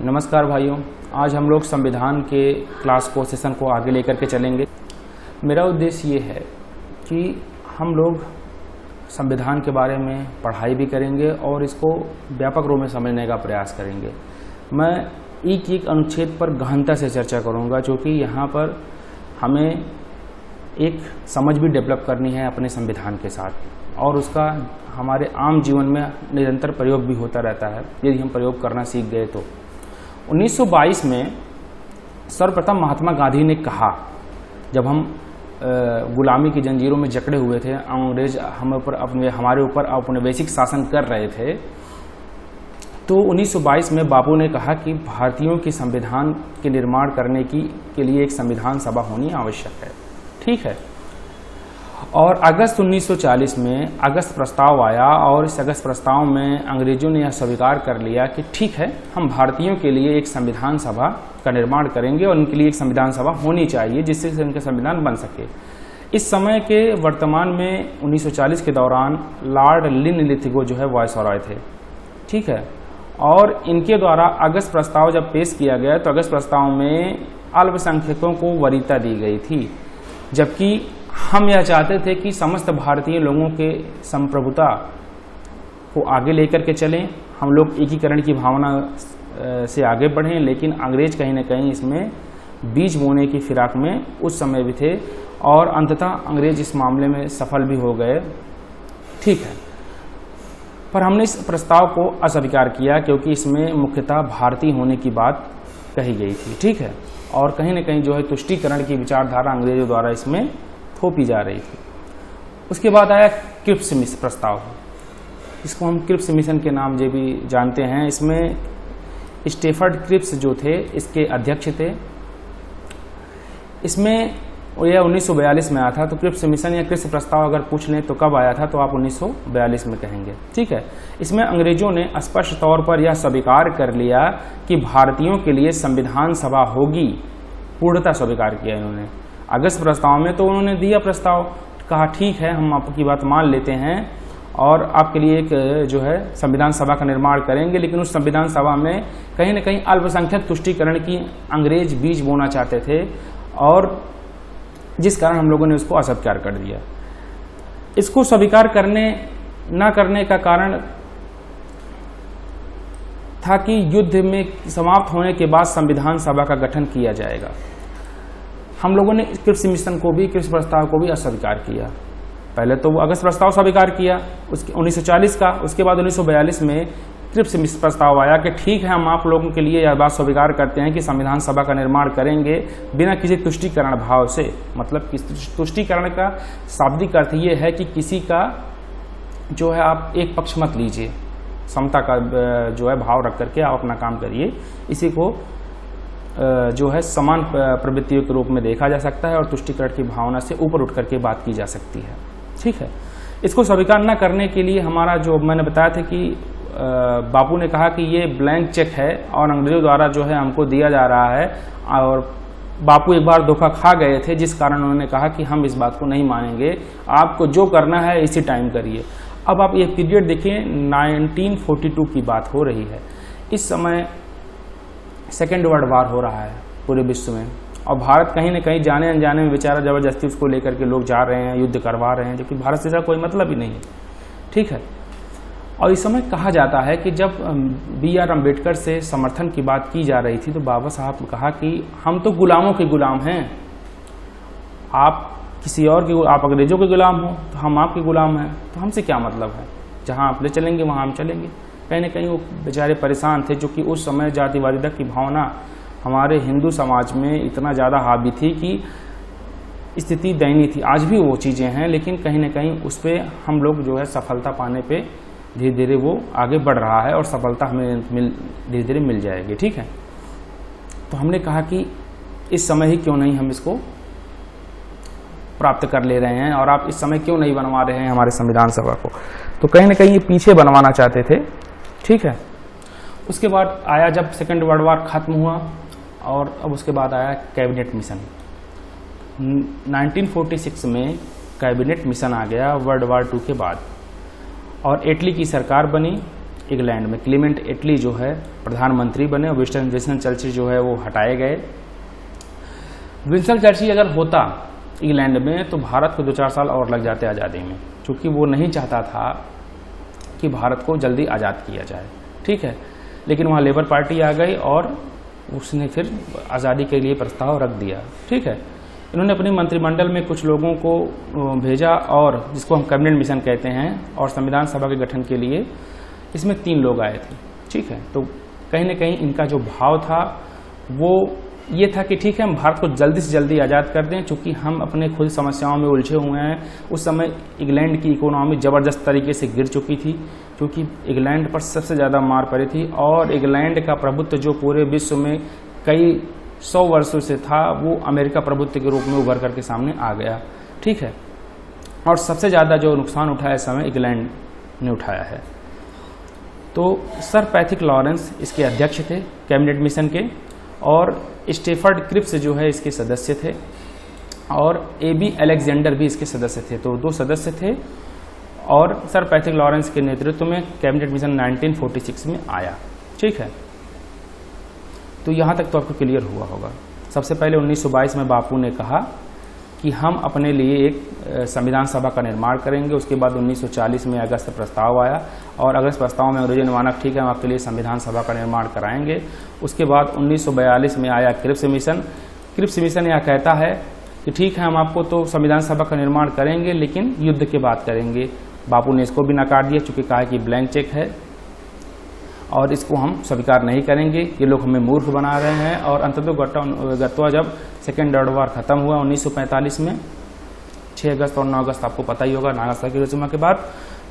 नमस्कार भाइयों, आज हम लोग संविधान के क्लास को सेशन को आगे लेकर के चलेंगे। मेरा उद्देश्य ये है कि हम लोग संविधान के बारे में पढ़ाई भी करेंगे और इसको व्यापक रूप में समझने का प्रयास करेंगे। मैं एक एक अनुच्छेद पर गहनता से चर्चा करूंगा, जो कि यहाँ पर हमें एक समझ भी डेवलप करनी है अपने संविधान के साथ, और उसका हमारे आम जीवन में निरंतर प्रयोग भी होता रहता है यदि हम प्रयोग करना सीख गए तो। 1922 में सर्वप्रथम महात्मा गांधी ने कहा, जब हम गुलामी की जंजीरों में जकड़े हुए थे, अंग्रेज हमारे ऊपर औपनिवेशिक शासन कर रहे थे, तो 1922 में बापू ने कहा कि भारतीयों के संविधान के निर्माण करने के लिए एक संविधान सभा होनी आवश्यक है। ठीक है। और अगस्त 1940 में अगस्त प्रस्ताव आया, और इस अगस्त प्रस्ताव में अंग्रेजों ने यह स्वीकार कर लिया कि ठीक है, हम भारतीयों के लिए एक संविधान सभा का निर्माण करेंगे और उनके लिए एक संविधान सभा होनी चाहिए जिससे उनका संविधान बन सके। इस समय के वर्तमान में 1940 के दौरान लॉर्ड लिनलिथगो जो है वायसरॉय थे। ठीक है। और इनके द्वारा अगस्त प्रस्ताव जब पेश किया गया तो अगस्त प्रस्ताव में अल्पसंख्यकों को वरीयता दी गई थी, जबकि हम यह चाहते थे कि समस्त भारतीय लोगों के संप्रभुता को आगे लेकर के चलें, हम लोग एकीकरण की भावना से आगे बढ़ें, लेकिन अंग्रेज कहीं न कहीं इसमें बीज बोने की फिराक में उस समय भी थे, और अंततः अंग्रेज इस मामले में सफल भी हो गए। ठीक है। पर हमने इस प्रस्ताव को अस्वीकार किया क्योंकि इसमें मुख्यतः भारतीय होने की बात कही गई थी। ठीक है। और कहीं न कहीं जो है तुष्टीकरण की विचारधारा अंग्रेजों द्वारा इसमें थोपी जा रही थी। उसके बाद आया क्रिप्स प्रस्ताव, इसको हम क्रिप्स मिशन के नाम से भी जानते हैं। इसमें स्टेफर्ड क्रिप्स जो थे इसके अध्यक्ष थे। इसमें यह 1942 में आया था। तो क्रिप्स मिशन या क्रिप्स प्रस्ताव अगर पूछ लें तो कब आया था, तो आप 1942 में कहेंगे। ठीक है। इसमें अंग्रेजों ने स्पष्ट तौर पर यह स्वीकार कर लिया कि भारतीयों के लिए संविधान सभा होगी, पूर्णतः स्वीकार किया इन्होंने। अगस्त प्रस्ताव में तो उन्होंने दिया प्रस्ताव, कहा ठीक है, हम आपकी बात मान लेते हैं और आपके लिए एक जो है संविधान सभा का निर्माण करेंगे, लेकिन उस संविधान सभा में कहीं न कहीं अल्पसंख्यक तुष्टीकरण की अंग्रेज बीज बोना चाहते थे, और जिस कारण हम लोगों ने उसको अस्वीकार कर दिया। इसको स्वीकार न करने का कारण था कि युद्ध में समाप्त होने के बाद संविधान सभा का गठन किया जाएगा। हम लोगों ने क्रिप्स मिशन को भी, क्रिप्स प्रस्ताव को भी अस्वीकार किया। पहले तो वो अगस्त प्रस्ताव स्वीकार किया उसके 1940 का, उसके बाद 1942 में क्रिप्स प्रस्ताव आया कि ठीक है, हम आप लोगों के लिए यह बात स्वीकार करते हैं कि संविधान सभा का निर्माण करेंगे बिना किसी तुष्टीकरण भाव से। मतलब तुष्टीकरण का शाब्दिक अर्थ ये है कि किसी का जो है आप एक पक्ष मत लीजिए, समता का जो है भाव रख करके आप अपना काम करिए। इसी को जो है समान प्रवृत्तियों के रूप में देखा जा सकता है और तुष्टीकरण की भावना से ऊपर उठ करके बात की जा सकती है। ठीक है। इसको स्वीकार न करने के लिए हमारा जो मैंने बताया था कि बापू ने कहा कि ये ब्लैंक चेक है और अंग्रेजों द्वारा जो है हमको दिया जा रहा है, और बापू एक बार धोखा खा गए थे, जिस कारण उन्होंने कहा कि हम इस बात को नहीं मानेंगे, आपको जो करना है इसी टाइम करिए। अब आप ये पीरियड देखिए, 1942 की बात हो रही है। इस समय सेकेंड वर्ल्ड वार हो रहा है पूरे विश्व में, और भारत कहीं न कहीं जाने अनजाने में बेचारा जबरदस्ती उसको लेकर के लोग जा रहे हैं, युद्ध करवा रहे हैं, जबकि भारत से इसका कोई मतलब ही नहीं है। ठीक है। और इस समय कहा जाता है कि जब BR अम्बेडकर से समर्थन की बात की जा रही थी तो बाबा साहब ने कहा कि हम तो गुलामों के गुलाम हैं, आप किसी और के, आप अंग्रेजों के गुलाम हो तो हम आपके गुलाम हैं, तो हमसे क्या मतलब है, जहाँ आप ले चलेंगे वहाँ हम चलेंगे। कहीं न कहीं वो बेचारे परेशान थे, जो कि उस समय जातिवादिता की भावना हमारे हिंदू समाज में इतना ज़्यादा हावी थी कि स्थिति दयनीय थी। आज भी वो चीज़ें हैं, लेकिन कहीं न कहीं उस पर हम लोग जो है सफलता पाने पे धीरे धीरे वो आगे बढ़ रहा है, और सफलता हमें धीरे धीरे मिल जाएगी। ठीक है। तो हमने कहा कि इस समय ही क्यों नहीं हम इसको प्राप्त कर ले रहे हैं, और आप इस समय क्यों नहीं बनवा रहे हैं हमारे संविधान सभा को। तो कहीं न कहीं ये पीछे बनवाना चाहते थे। ठीक है। उसके बाद आया जब सेकेंड वर्ल्ड वार खत्म हुआ, और अब उसके बाद आया कैबिनेट मिशन। 1946 में कैबिनेट मिशन आ गया वर्ल्ड वार 2 के बाद, और इटली की सरकार बनी, इंग्लैंड में क्लीमेंट एटली जो है प्रधानमंत्री बने और विंस्टन चर्चिल जो है वो हटाए गए। विंस्टन चर्चिल अगर होता इंग्लैंड में तो भारत को 2-4 साल और लग जाते आज़ादी में, क्योंकि वो नहीं चाहता था कि भारत को जल्दी आज़ाद किया जाए, ठीक है। लेकिन वहाँ लेबर पार्टी आ गई और उसने फिर आज़ादी के लिए प्रस्ताव रख दिया, ठीक है। इन्होंने अपने मंत्रिमंडल में कुछ लोगों को भेजा और जिसको हम कैबिनेट मिशन कहते हैं, और संविधान सभा के गठन के लिए इसमें 3 लोग आए थे, ठीक है। तो कहीं ना कहीं इनका जो भाव था वो ये था कि ठीक है हम भारत को जल्दी से जल्दी आज़ाद कर दें, चूँकि हम अपने खुद समस्याओं में उलझे हुए हैं। उस समय इंग्लैंड की इकोनॉमी ज़बरदस्त तरीके से गिर चुकी थी, क्योंकि इंग्लैंड पर सबसे ज़्यादा मार पड़ी थी, और इंग्लैंड का प्रभुत्व जो पूरे विश्व में कई 100 वर्षों से था वो अमेरिका प्रभुत्व के रूप में उभर करके सामने आ गया, ठीक है। और सबसे ज़्यादा जो नुकसान उठाया इस समय इंग्लैंड ने उठाया है। तो सर पैथिक लॉरेंस इसके अध्यक्ष थे कैबिनेट मिशन के, और स्टेफर्ड क्रिप्स जो है इसके सदस्य थे, और AB अलेक्जेंडर भी इसके सदस्य थे। तो 2 सदस्य थे, और सर पैथिक लॉरेंस के नेतृत्व में कैबिनेट मिशन 1946 में आया, ठीक है। तो यहाँ तक तो आपको क्लियर हुआ होगा। सबसे पहले 1922 में बापू ने कहा कि हम अपने लिए एक संविधान सभा का निर्माण करेंगे। उसके बाद 1940 में अगस्त प्रस्ताव आया, और अगस्त प्रस्ताव में अंग्रेजों ने माना ठीक है हम आपके लिए संविधान सभा का निर्माण कराएंगे। उसके बाद 1942 में आया क्रिप्स मिशन। क्रिप्स मिशन यह कहता है कि ठीक है हम आपको तो संविधान सभा का निर्माण करेंगे, लेकिन युद्ध के बाद करेंगे। बापू ने इसको भी नकार दिया, चूँकि कहा कि ब्लैंक चेक है और इसको हम स्वीकार नहीं करेंगे, ये लोग हमें मूर्ख बना रहे हैं। और अंततः जब सेकेंड वर्ल्ड वॉर खत्म हुआ 1945 में, 6 अगस्त और 9 अगस्त आपको पता ही होगा नागासाकी हिरोशिमा के बाद,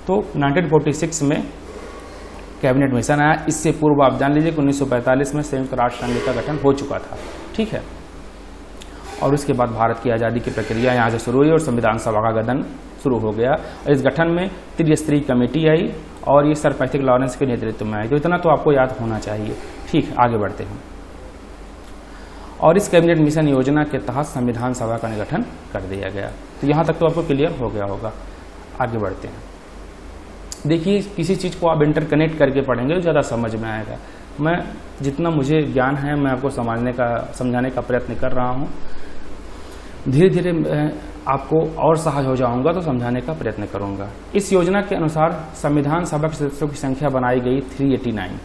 तो 1946 में कैबिनेट मिशन आया। इससे पूर्व आप जान लीजिए कि 1945 में संयुक्त राष्ट्र संघ का गठन हो चुका था, ठीक है। और उसके बाद भारत की आज़ादी की प्रक्रिया यहाँ से शुरू हुई और संविधान सभा का गठन शुरू हो गया। इस गठन में त्रिस्तरीय कमेटी आई और ये सर पैथिक लॉरेंस के नेतृत्व में आई। तो इतना तो आपको याद होना चाहिए, ठीक। आगे बढ़ते हैं। और इस कैबिनेट मिशन योजना के तहत संविधान सभा का गठन कर दिया गया। तो यहाँ तक तो आपको क्लियर हो गया होगा। आगे बढ़ते हैं। देखिए, किसी चीज़ को आप इंटरकनेक्ट करके पढ़ेंगे तो ज़्यादा समझ में आएगा। मैं जितना मुझे ज्ञान है मैं आपको समझाने का प्रयत्न कर रहा हूँ। धीरे धीरे आपको और सहज हो जाऊंगा तो समझाने का प्रयत्न करूंगा। इस योजना के अनुसार संविधान सभा के सदस्यों की संख्या बनाई गई 389,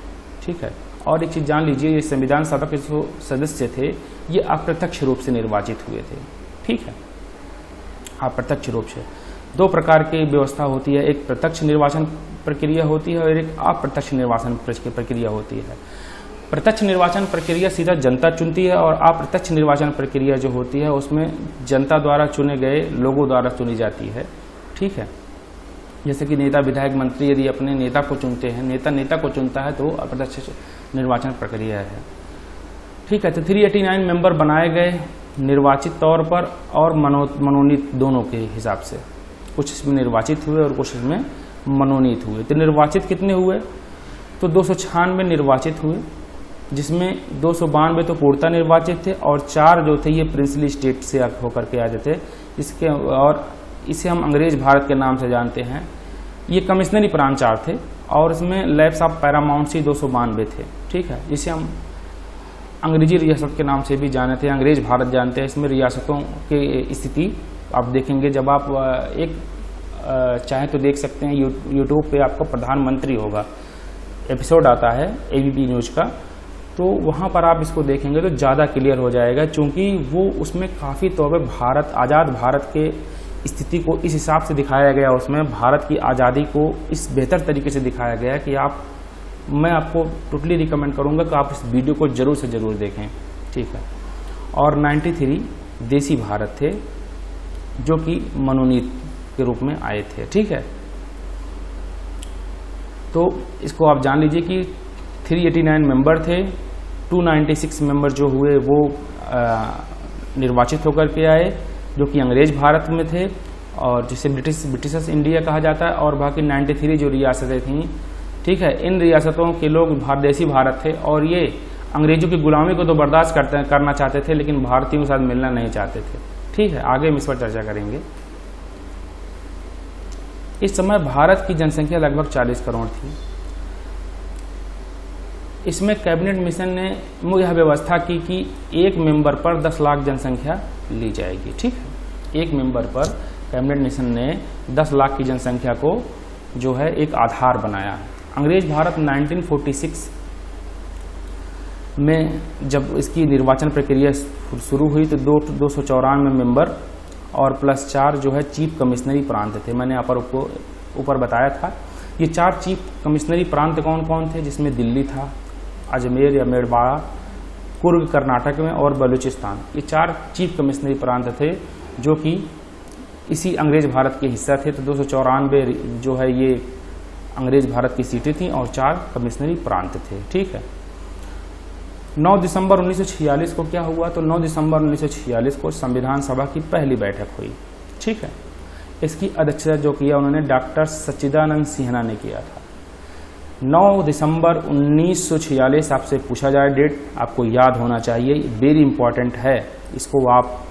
ठीक है। और एक चीज़ जान लीजिए, ये संविधान सभा के जो सदस्य थे ये अप्रत्यक्ष रूप से निर्वाचित हुए थे, ठीक है। अप्रत्यक्ष रूप से 2 प्रकार की व्यवस्था होती है, एक प्रत्यक्ष निर्वाचन प्रक्रिया होती है और एक अप्रत्यक्ष निर्वाचन प्रक्रिया होती है। प्रत्यक्ष निर्वाचन प्रक्रिया सीधा जनता चुनती है, और अप्रत्यक्ष निर्वाचन प्रक्रिया जो होती है उसमें जनता द्वारा चुने गए लोगों द्वारा चुनी जाती है, ठीक है। जैसे कि नेता, विधायक, मंत्री यदि अपने नेता को चुनते हैं, नेता को चुनता है तो अप्रत्यक्ष निर्वाचन प्रक्रिया है, ठीक है। तो 389 मेंबर बनाए गए निर्वाचित तौर पर और मनोनीत दोनों के हिसाब से। कुछ इसमें निर्वाचित हुए और कुछ इसमें मनोनीत हुए। तो निर्वाचित कितने हुए? तो 296 निर्वाचित हुए, जिसमें 292 तो पूर्णतः निर्वाचित थे और 4 जो थे ये प्रिंसली स्टेट से होकर के आए थे। इसके और इसे हम अंग्रेज भारत के नाम से जानते हैं। ये कमिश्नरी प्रांत 4 थे और इसमें लैप्स ऑफ पैरामाउंसी 292 थे, ठीक है। जिसे हम अंग्रेजी रियासत के नाम से भी जाने थे, अंग्रेज भारत जानते हैं। इसमें रियासतों की स्थिति आप देखेंगे, जब आप एक चाहे तो देख सकते हैं यूट्यूब पे आपको प्रधानमंत्री होगा, एपिसोड आता है ABP न्यूज़ का, तो वहाँ पर आप इसको देखेंगे तो ज़्यादा क्लियर हो जाएगा, क्योंकि वो उसमें काफ़ी तौर पर भारत, आज़ाद भारत के स्थिति को इस हिसाब से दिखाया गया, उसमें भारत की आज़ादी को इस बेहतर तरीके से दिखाया गया है कि मैं आपको टोटली रिकमेंड करूँगा कि आप इस वीडियो को ज़रूर से ज़रूर देखें, ठीक है। और 93 देसी भारत थे जो कि मनोनीत के रूप में आए थे, ठीक है। तो इसको आप जान लीजिए कि 389 मेंबर थे, 296 मेंबर जो हुए वो निर्वाचित होकर के आए, जो कि अंग्रेज भारत में थे और जिसे ब्रिटिश इंडिया कहा जाता है, और बाकी 93 जो रियासतें थीं, ठीक है। इन रियासतों के लोग देसी भारत थे और ये अंग्रेजों की गुलामी को तो बर्दाश्त करना चाहते थे, लेकिन भारतीयों के साथ मिलना नहीं चाहते थे, ठीक है। आगे हम इस पर चर्चा करेंगे। इस समय भारत की जनसंख्या लगभग 40 करोड़ थी। इसमें कैबिनेट मिशन ने यह व्यवस्था की कि एक मेंबर पर 10 लाख जनसंख्या ली जाएगी। ठीक है, एक मेंबर पर कैबिनेट मिशन ने 10 लाख की जनसंख्या को जो है एक आधार बनाया है। अंग्रेज भारत 1946 में जब इसकी निर्वाचन प्रक्रिया शुरू हुई तो 294 मेंबर और +4 जो है चीफ कमिश्नरी प्रांत थे। मैंने ऊपर बताया था ये 4 चीफ कमिश्नरी प्रांत कौन कौन थे, जिसमें दिल्ली था, अजमेर या मेड़वाड़ा, कुर्ग कर्नाटक में और बलूचिस्तान। ये 4 चीफ कमिश्नरी प्रांत थे जो कि इसी अंग्रेज भारत के हिस्सा थे। तो 294 जो है ये अंग्रेज भारत की सीटें थी और 4 कमिश्नरी प्रांत थे। ठीक है, 9 दिसंबर 1946 को क्या हुआ, तो 9 दिसंबर 1946 को संविधान सभा की पहली बैठक हुई। ठीक है, इसकी अध्यक्षता जो किया उन्होंने डॉक्टर सच्चिदानंद सिन्हा ने किया था। 9 दिसंबर 1946 आपसे पूछा जाए डेट, आपको याद होना चाहिए, वेरी इंपॉर्टेंट है, इसको आप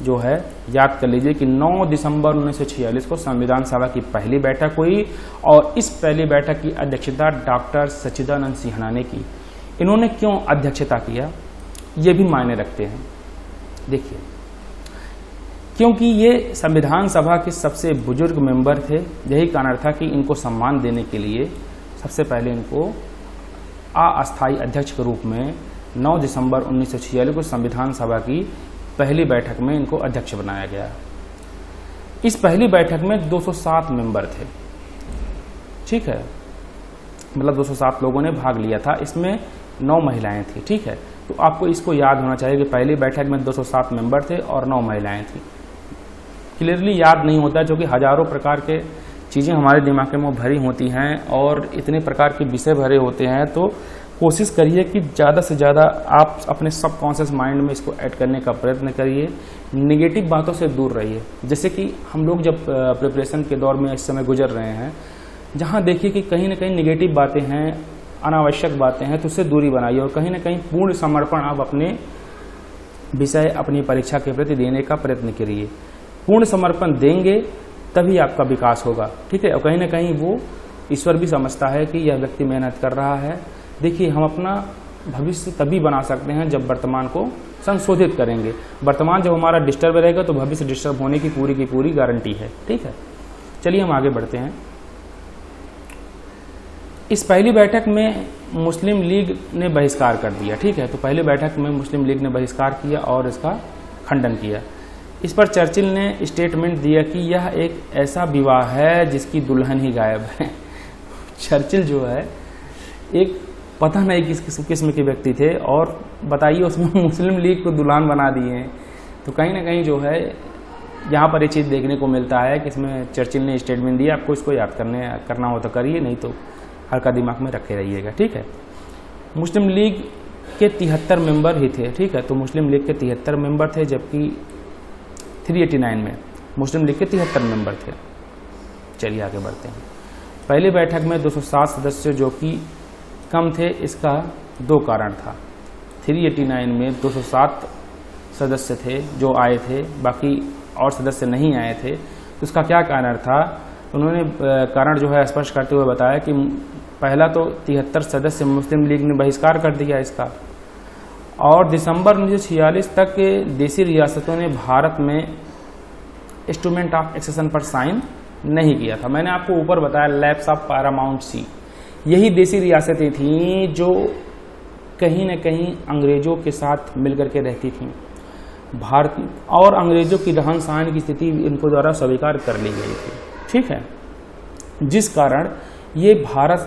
जो है याद कर लीजिए कि 9 दिसंबर 1946 को संविधान सभा की पहली बैठक हुई और इस पहली बैठक की अध्यक्षता डॉक्टर सच्चिदानंद सिन्हा ने की। इन्होंने क्यों अध्यक्षता किया ये भी मायने रखते हैं। देखिए, क्योंकि ये संविधान सभा के सबसे बुजुर्ग मेंबर थे, यही कारण था कि इनको सम्मान देने के लिए सबसे पहले इनको अस्थायी अध्यक्ष के रूप में 9 दिसंबर 1946 को संविधान सभा की पहली बैठक में इनको अध्यक्ष बनाया गया। इस पहली बैठक में 207 मेंबर थे। ठीक है, मतलब 207 लोगों ने भाग लिया था, इसमें 9 महिलाएं थी। ठीक है, तो आपको इसको याद होना चाहिए कि पहली बैठक में 207 मेंबर थे और 9 महिलाएं थी। क्लियरली याद नहीं होता क्योंकि हजारों प्रकार के चीज़ें हमारे दिमाग में भरी होती हैं और इतने प्रकार के विषय भरे होते हैं, तो कोशिश करिए कि ज़्यादा से ज़्यादा आप अपने सबकॉन्शियस माइंड में इसको ऐड करने का प्रयत्न करिए, नेगेटिव बातों से दूर रहिए। जैसे कि हम लोग जब प्रिपरेशन के दौर में इस समय गुजर रहे हैं, जहाँ देखिए कि कहीं ना कहीं नेगेटिव बातें हैं, अनावश्यक बातें हैं, तो उससे दूरी बनाइए और कहीं ना कहीं पूर्ण समर्पण आप अपने विषय, अपनी परीक्षा के प्रति देने का प्रयत्न करिए। पूर्ण समर्पण देंगे तभी आपका विकास होगा। ठीक है, और कहीं ना कहीं वो ईश्वर भी समझता है कि यह व्यक्ति मेहनत कर रहा है। देखिए, हम अपना भविष्य तभी बना सकते हैं जब वर्तमान को संशोधित करेंगे। वर्तमान जब हमारा डिस्टर्ब रहेगा तो भविष्य डिस्टर्ब होने की पूरी गारंटी है। ठीक है, चलिए हम आगे बढ़ते हैं। इस पहली बैठक में मुस्लिम लीग ने बहिष्कार कर दिया। ठीक है, तो पहली बैठक में मुस्लिम लीग ने बहिष्कार किया और इसका खंडन किया। इस पर चर्चिल ने स्टेटमेंट दिया कि यह एक ऐसा विवाह है जिसकी दुल्हन ही गायब है। चर्चिल जो है एक पता नहीं किस किस्म के व्यक्ति थे और बताइए उसमें मुस्लिम लीग को दुल्हन बना दिए हैं। तो कहीं ना कहीं जो है यहाँ पर ये चीज़ देखने को मिलता है कि इसमें चर्चिल ने स्टेटमेंट दिया। आपको इसको याद करना हो तो करिए, नहीं तो हल्का दिमाग में रखे रहिएगा। ठीक है, मुस्लिम लीग के 73 मेंबर ही थे। ठीक है, तो मुस्लिम लीग के 73 मेंबर थे, जबकि 389 में मुस्लिम लीग के 73 मेंबर थे। चलिए आगे बढ़ते हैं। पहली बैठक में 207 सदस्य जो कि कम थे, इसका 2 कारण था। 389 में 207 सदस्य थे जो आए थे, बाकी और सदस्य नहीं आए थे। तो इसका क्या कारण था, उन्होंने कारण जो है स्पष्ट करते हुए बताया कि पहला तो 73 सदस्य मुस्लिम लीग ने बहिष्कार कर दिया इसका, और दिसंबर 1946 तक देशी रियासतों ने भारत में इंस्ट्रूमेंट ऑफ एक्सेशन पर साइन नहीं किया था। मैंने आपको ऊपर बताया लैप्स ऑफ पैरामाउंट सी, यही देशी रियासतें थीं जो कहीं न कहीं अंग्रेजों के साथ मिलकर के रहती थीं। भारत और अंग्रेजों की रहन सहन की स्थिति इनको द्वारा स्वीकार कर ली गई थी। ठीक है, जिस कारण ये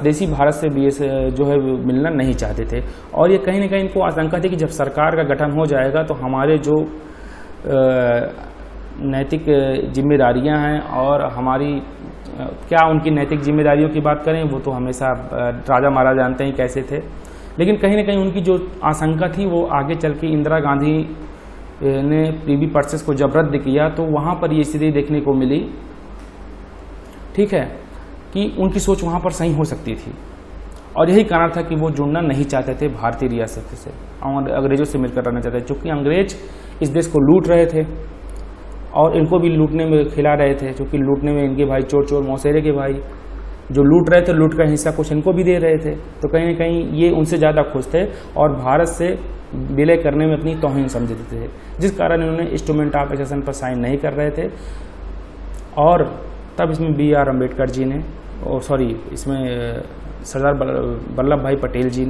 देशी भारत से भी जो है मिलना नहीं चाहते थे, और ये कहीं ना कहीं इनको आशंका थी कि जब सरकार का गठन हो जाएगा तो हमारे जो नैतिक जिम्मेदारियां हैं और हमारी क्या उनकी नैतिक जिम्मेदारियों की बात करें वो तो हमेशा राजा महाराजा जानते हैं कैसे थे, लेकिन कहीं ना कहीं उनकी जो आशंका थी वो आगे चल के इंदिरा गांधी ने प्रीवी पर्चेस को जब रद्द किया तो वहाँ पर ये स्थिति देखने को मिली। ठीक है, कि उनकी सोच वहाँ पर सही हो सकती थी, और यही कारण था कि वो जुड़ना नहीं चाहते थे भारतीय रियासत से और अंग्रेजों से मिलकर रहना चाहते थे, क्योंकि अंग्रेज इस देश को लूट रहे थे और इनको भी लूटने में खिला रहे थे, क्योंकि लूटने में इनके भाई चोर चोर मौसेरे के भाई जो लूट रहे थे, लूट का हिस्सा कुछ इनको भी दे रहे थे। तो कहीं ना कहीं ये उनसे ज़्यादा खुश थे और भारत से विलय करने में अपनी तौहीन समझते थे, जिस कारण इन्होंने इंस्ट्रूमेंट ऑफ एसेशन पर साइन नहीं कर रहे थे। और तब इसमें B.R. अम्बेडकर जी ने इसमें सरदार वल्लभ भाई पटेल जी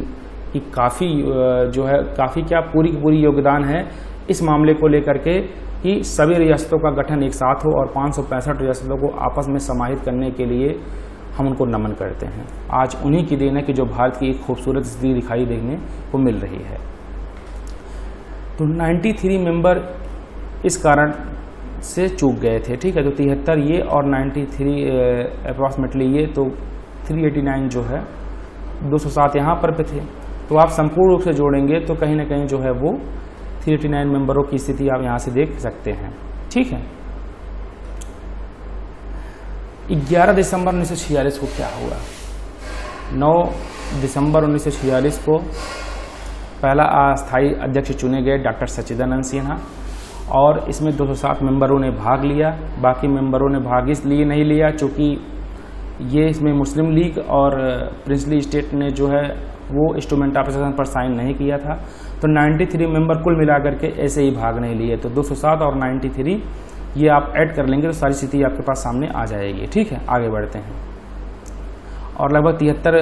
की काफ़ी क्या पूरी योगदान है इस मामले को लेकर के कि सभी रियासतों का गठन एक साथ हो और 565 रियासतों को आपस में समाहित करने के लिए हम उनको नमन करते हैं। आज उन्हीं की देन है कि जो भारत की एक खूबसूरत स्थिति दिखाई देने को मिल रही है। तो 93 मेंबर इस कारण से चूक गए थे, ठीक है। तो 73 ये और 93 अप्रॉक्सीमेटली ये, तो 389 जो है 207 यहाँ पर पे थे। तो आप संपूर्ण रूप से जोड़ेंगे तो कहीं ना कहीं जो है वो 389 मेंबरों की स्थिति आप यहाँ से देख सकते हैं, ठीक है। 11 दिसंबर 1946 को क्या हुआ? 9 दिसंबर 1946 को पहला अस्थायी अध्यक्ष चुने गए डॉक्टर सच्चिदानंद सिन्हा, और इसमें 207 मेंबरों ने भाग लिया। बाकी मेंबरों ने भाग इसलिए नहीं लिया चूँकि ये इसमें मुस्लिम लीग और प्रिंसली स्टेट ने जो है वो इंस्ट्रूमेंट ऑफ एसेशन पर साइन नहीं किया था। तो 93 मेंबर कुल मिलाकर के ऐसे ही भाग नहीं लिए। तो 207 और 93 ये आप ऐड कर लेंगे तो सारी स्थिति आपके पास सामने आ जाएगी, ठीक है। आगे बढ़ते हैं। और लगभग 73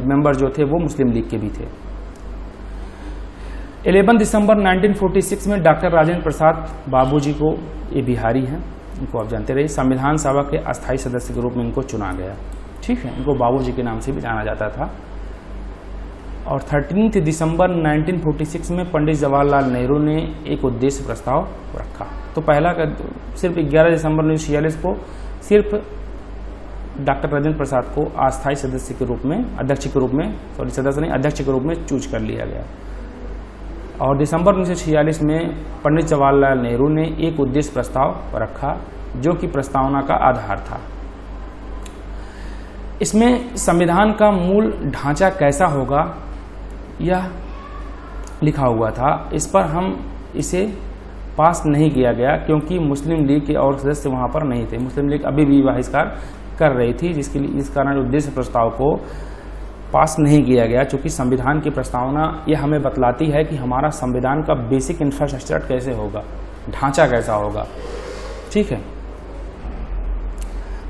मेंबर जो थे वो मुस्लिम लीग के भी थे। 11 दिसंबर 1946 में डॉक्टर राजेंद्र प्रसाद बाबूजी को, ये बिहारी हैं, इनको आप जानते रहिए, संविधान सभा के अस्थायी सदस्य के रूप में इनको चुना गया, ठीक है। इनको बाबूजी के नाम से भी जाना जाता था। और 13 दिसंबर 1946 में पंडित जवाहरलाल नेहरू ने एक उद्देश्य प्रस्ताव रखा। तो पहला सिर्फ 11 दिसंबर 1946 को सिर्फ डॉक्टर राजेंद्र प्रसाद को अस्थायी सदस्य के रूप में, अध्यक्ष के रूप में, अध्यक्ष के रूप में चूज कर लिया गया। और दिसंबर 1946 में पंडित जवाहरलाल नेहरू ने एक उद्देश्य प्रस्ताव रखा जो कि प्रस्तावना का आधार था। इसमें संविधान का मूल ढांचा कैसा होगा यह लिखा हुआ था। इस पर इसे पास नहीं किया गया क्योंकि मुस्लिम लीग के और सदस्य वहां पर नहीं थे। मुस्लिम लीग अभी भी बहिष्कार कर रही थी, जिसके लिए इस कारण उद्देश्य प्रस्ताव को पास नहीं किया गया। चूँकि संविधान की प्रस्तावना यह हमें बतलाती है कि हमारा संविधान का बेसिक इंफ्रास्ट्रक्चर कैसे होगा, ढांचा कैसा होगा, ठीक है।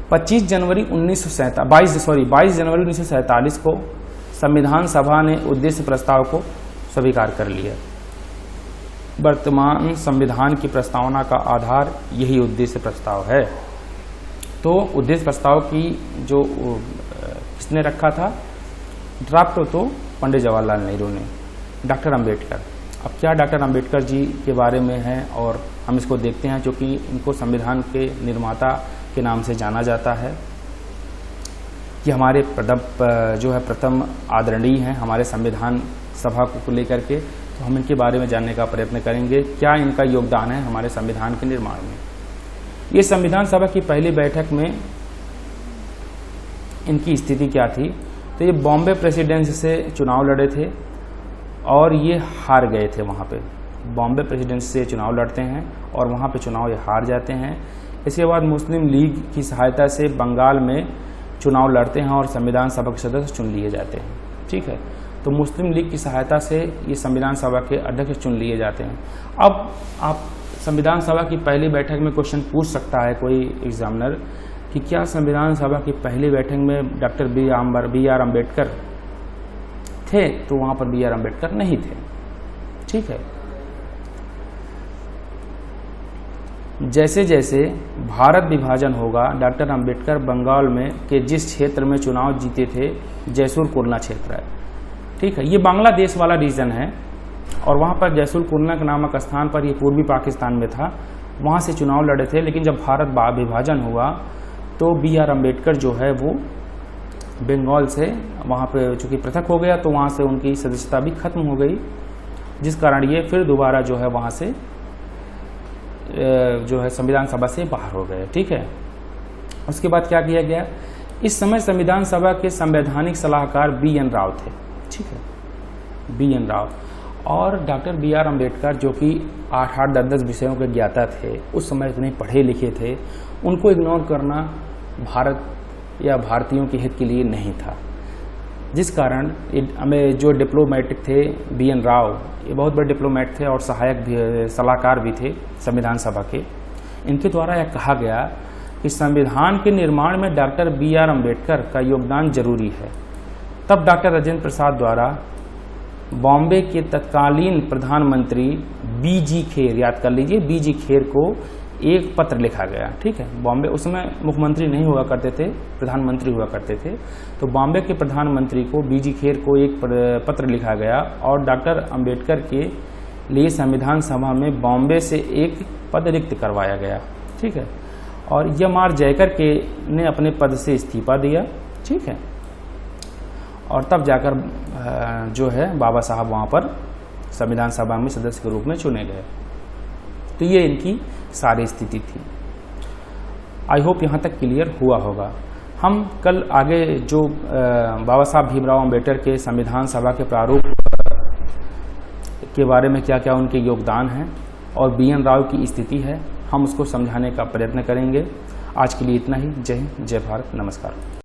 22 जनवरी 1947 को संविधान सभा ने उद्देश्य प्रस्ताव को स्वीकार कर लिया। वर्तमान संविधान की प्रस्तावना का आधार यही उद्देश्य प्रस्ताव है। तो उद्देश्य प्रस्ताव की जो किसने रखा था ड्राफ्ट, तो पंडित जवाहरलाल नेहरू ने। डॉक्टर अंबेडकर, अब क्या डॉक्टर अंबेडकर जी के बारे में है और हम इसको देखते हैं, क्योंकि इनको संविधान के निर्माता के नाम से जाना जाता है। कि हमारे प्रथम आदरणीय हैं हमारे संविधान सभा को लेकर के, तो हम इनके बारे में जानने का प्रयत्न करेंगे, क्या इनका योगदान है हमारे संविधान के निर्माण में। ये संविधान सभा की पहली बैठक में इनकी स्थिति क्या थी, तो ये बॉम्बे प्रेसिडेंसी से चुनाव लड़े थे और ये हार गए थे। वहाँ पे बॉम्बे प्रेसिडेंसी से चुनाव लड़ते हैं और वहाँ पे चुनाव ये हार जाते हैं। इसके बाद मुस्लिम लीग की सहायता से बंगाल में चुनाव लड़ते हैं और संविधान सभा के सदस्य चुन लिए जाते हैं, ठीक है। तो मुस्लिम लीग की सहायता से ये संविधान सभा के अध्यक्ष चुन लिए जाते हैं। अब आप संविधान सभा की पहली बैठक में क्वेश्चन पूछ सकता है कोई एग्जामिनर कि क्या संविधान सभा की पहली बैठक में डॉक्टर B.R. अम्बेडकर थे, तो वहाँ पर B.R. अम्बेडकर नहीं थे, ठीक है। जैसे जैसे भारत विभाजन होगा, डॉक्टर अम्बेडकर बंगाल में के जिस क्षेत्र में चुनाव जीते थे, जैसुर कुरला क्षेत्र है, ठीक है। ये बांग्लादेश वाला रीजन है और वहाँ पर जैसुर कुरला नामक स्थान पर, ये पूर्वी पाकिस्तान में था, वहाँ से चुनाव लड़े थे। लेकिन जब भारत विभाजन हुआ तो B.R. अम्बेडकर जो है वो बंगाल से वहाँ पे चूँकि पृथक हो गया, तो वहाँ से उनकी सदस्यता भी खत्म हो गई, जिस कारण ये फिर दोबारा जो है वहाँ से जो है संविधान सभा से बाहर हो गए, ठीक है। उसके बाद क्या किया गया, इस समय संविधान सभा के संवैधानिक सलाहकार B.N. राव थे, ठीक है, B.N. राव। और डॉक्टर B.R. अम्बेडकर जो कि 8-8, 10-10 विषयों के ज्ञाता थे, उस समय इतने पढ़े लिखे थे, उनको इग्नोर करना भारत या भारतीयों के हित के लिए नहीं था। जिस कारण हमें जो डिप्लोमेटिक थे BN राव, ये बहुत बड़े डिप्लोमेट थे और सहायक भी, सलाहकार भी थे संविधान सभा के। इनके द्वारा यह कहा गया कि संविधान के निर्माण में डॉक्टर BR अम्बेडकर का योगदान जरूरी है। तब डॉक्टर राजेंद्र प्रसाद द्वारा बॉम्बे के तत्कालीन प्रधानमंत्री BG खेर, याद कर लीजिए, BG खेर को एक पत्र लिखा गया। ठीक है, बॉम्बे उस समय मुख्यमंत्री नहीं हुआ करते थे, प्रधानमंत्री हुआ करते थे। तो बॉम्बे के प्रधानमंत्री को BG खेर को एक पत्र लिखा गया और डॉक्टर अम्बेडकर के लिए संविधान सभा में बॉम्बे से एक पद रिक्त करवाया गया। ठीक है, और MR जयकर के ने अपने पद से इस्तीफा दिया। ठीक है, और तब जाकर जो है बाबा साहब वहाँ पर संविधान सभा में सदस्य के रूप में चुने गए। तो ये इनकी सारी स्थिति थी। आई होप यहाँ तक क्लियर हुआ होगा। हम कल आगे जो बाबा साहब भीमराव अम्बेडकर के संविधान सभा के प्रारूप के बारे में क्या क्या उनके योगदान हैं और BN राव की स्थिति है, हम उसको समझाने का प्रयत्न करेंगे। आज के लिए इतना ही। जय हिंद, जय भारत, नमस्कार।